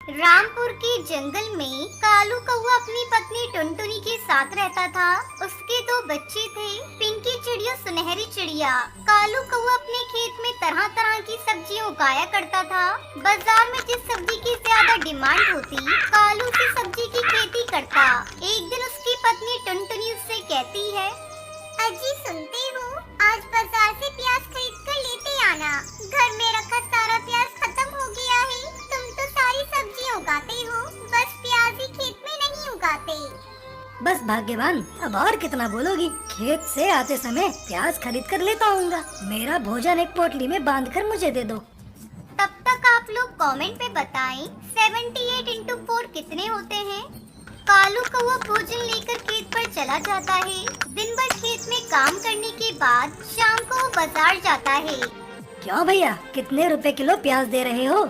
रामपुर के जंगल में कालू कौवा अपनी पत्नी टुनटुनी के साथ रहता था। उसके दो बच्चे थे, पिंकी चिड़िया, सुनहरी चिड़िया। कालू कौवा अपने खेत में तरह तरह की सब्जियां उगाया करता था। बाजार में जिस सब्जी की ज्यादा डिमांड होती, कालू उसी सब्जी की खेती करता। एक दिन उसकी पत्नी टुनटुनी उससे कहती है, अजी सुनते हो, आज बाजार से प्याज खरीद कर लेते आना। घर में रखा सारा प्याज खत्म हो गया है। तुम तो सारी सब्जियां उगाते हो, बस प्याज ही खेत में नहीं उगाते। बस भाग्यवान, अब और कितना बोलोगी। खेत से आते समय प्याज खरीद कर लेता आऊंगा। मेरा भोजन एक पोटली में बांध कर मुझे दे दो। तब तक आप लोग कमेंट में बताएं 78 इंटू 4 कितने होते हैं। कालू कौवा भोजन लेकर खेत पर चला जाता है। दिन भर खेत में काम करने के बाद शाम को वो बाजार जाता है। क्यों भैया, कितने रुपए किलो प्याज दे रहे हो?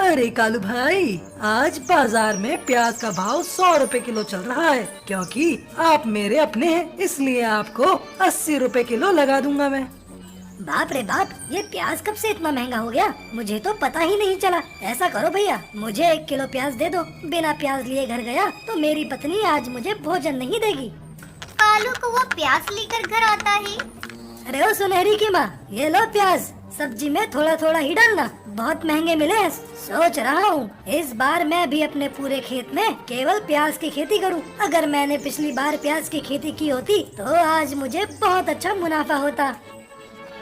अरे कालू भाई, आज बाजार में प्याज का भाव 100 रुपए किलो चल रहा है। क्योंकि आप मेरे अपने हैं, इसलिए आपको 80 रुपए किलो लगा दूंगा मैं। बाप रे बाप, ये प्याज कब से इतना महंगा हो गया? मुझे तो पता ही नहीं चला। ऐसा करो भैया, मुझे 1 किलो प्याज दे दो। बिना प्याज लिए घर गया तो मेरी पत्नी आज मुझे भोजन नहीं देगी। कालू कौवा प्याज लेकर घर आता है। अरे ओ सुनहरी की माँ, ये लो प्याज। सब्जी में थोड़ा थोड़ा ही डालना, बहुत महंगे मिले हैं। सोच रहा हूँ इस बार मैं भी अपने पूरे खेत में केवल प्याज की खेती करूँ। अगर मैंने पिछली बार प्याज की खेती की होती तो आज मुझे बहुत अच्छा मुनाफा होता।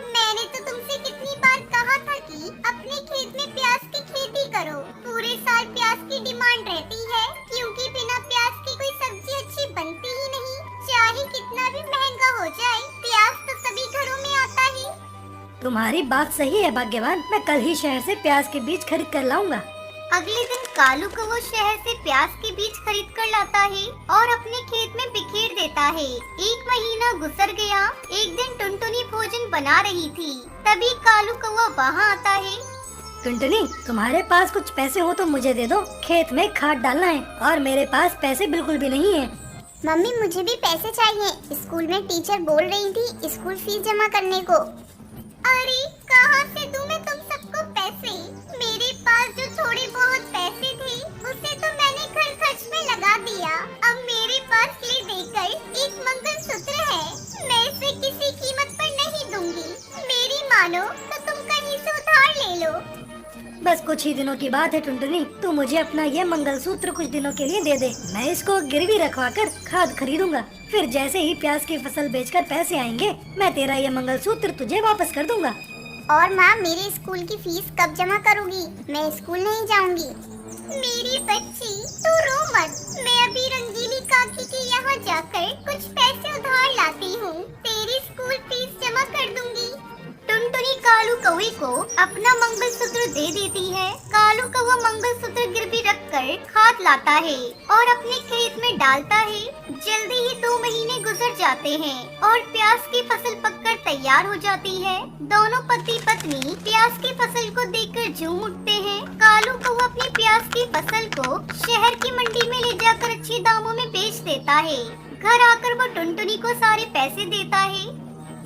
मैंने तो तुमसे कितनी बार कहा था कि अपने खेत में प्याज की खेती करो। पूरे साल प्याज की डिमांड रहती है, क्योंकि बिना प्याज की कोई सब्जी अच्छी बनती ही नहीं। चाहे कितना भी महंगा हो जाए, प्याज तो सभी घरों में आता ही। तुम्हारी बात सही है भाग्यवान, मैं कल ही शहर से प्याज के बीज खरीद कर लाऊंगा। अगले दिन कालू को वो शहर से प्याज के बीज खरीद कर लाता है और अपने खेत में बिखेर देता है। 1 महीना गुजर गया। एक दिन टुनटुनी भोजन बना रही थी, तभी कालू कौवा वहाँ आता है। टुनटुनी, तुम्हारे पास कुछ पैसे हो तो मुझे दे दो। खेत में खाद डालना है और मेरे पास पैसे बिल्कुल भी नहीं है। मम्मी, मुझे भी पैसे चाहिए। स्कूल में टीचर बोल रही थी स्कूल फीस जमा करने को। अरे कहाँ से दूं मैं तुम सबको पैसे? मेरे पास जो थोड़े बहुत पैसे थे उसे तो मैंने घर खर्च में लगा दिया। अब मेरे पास ये देकर एक मंगलसूत्र है, मैं इसे किसी कीमत पर नहीं दूंगी। मेरी मानो तो तुम कहीं से उधार ले लो। बस कुछ ही दिनों की बात है टुनटुनी, तू मुझे अपना ये मंगलसूत्र कुछ दिनों के लिए दे दे। मैं इसको गिरवी रखवा कर खाद खरीदूंगा। फिर जैसे ही प्याज की फसल बेचकर पैसे आएंगे, मैं तेरा ये मंगलसूत्र तुझे वापस कर दूंगा। और माँ, मेरे स्कूल की फीस कब जमा करोगी? मैं स्कूल नहीं जाऊंगी। मेरी बच्ची, तू रो मत। मैं अभी रंगीली काकी के यहाँ जाकर कुछ पैसे उधार लाती हूँ, तेरी स्कूल फीस जमा कर दूंगी। टुनटुनी कालू कौवे को अपना मंगलसूत्र दे देती है। कालू कौवा मंगलसूत्र गिरवी रखकर खाद लाता है और अपने खेत में डालता है। जल्दी ही 2 महीने गुजर जाते हैं और प्याज की फसल पककर तैयार हो जाती है। दोनों पति पत्नी प्याज की फसल को देखकर झूम उठते हैं। कालू कौवा अपनी प्याज की फसल को शहर की मंडी में ले जाकर अच्छे दामों में बेच देता है। घर आकर वो टुनटुनी को सारे पैसे देता है।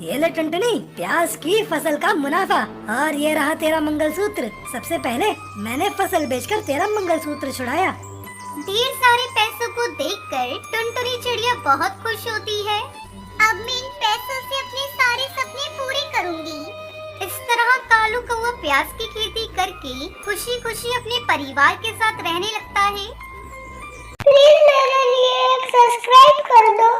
ये ले टुनटुनी, प्याज की फसल का मुनाफा, और ये रहा तेरा मंगलसूत्र। सबसे पहले मैंने फसल बेचकर तेरा मंगलसूत्र छुड़ाया। ढेर सारे पैसों को देखकर टुनटुनी चिड़िया बहुत खुश होती है। अब मैं इन पैसों से अपने सारे सपने पूरे करूंगी। इस तरह कालू कौवा प्याज की खेती करके खुशी खुशी अपने परिवार के साथ रहने लगता है। प्लीज मेरे लिए सब्सक्राइब कर दो।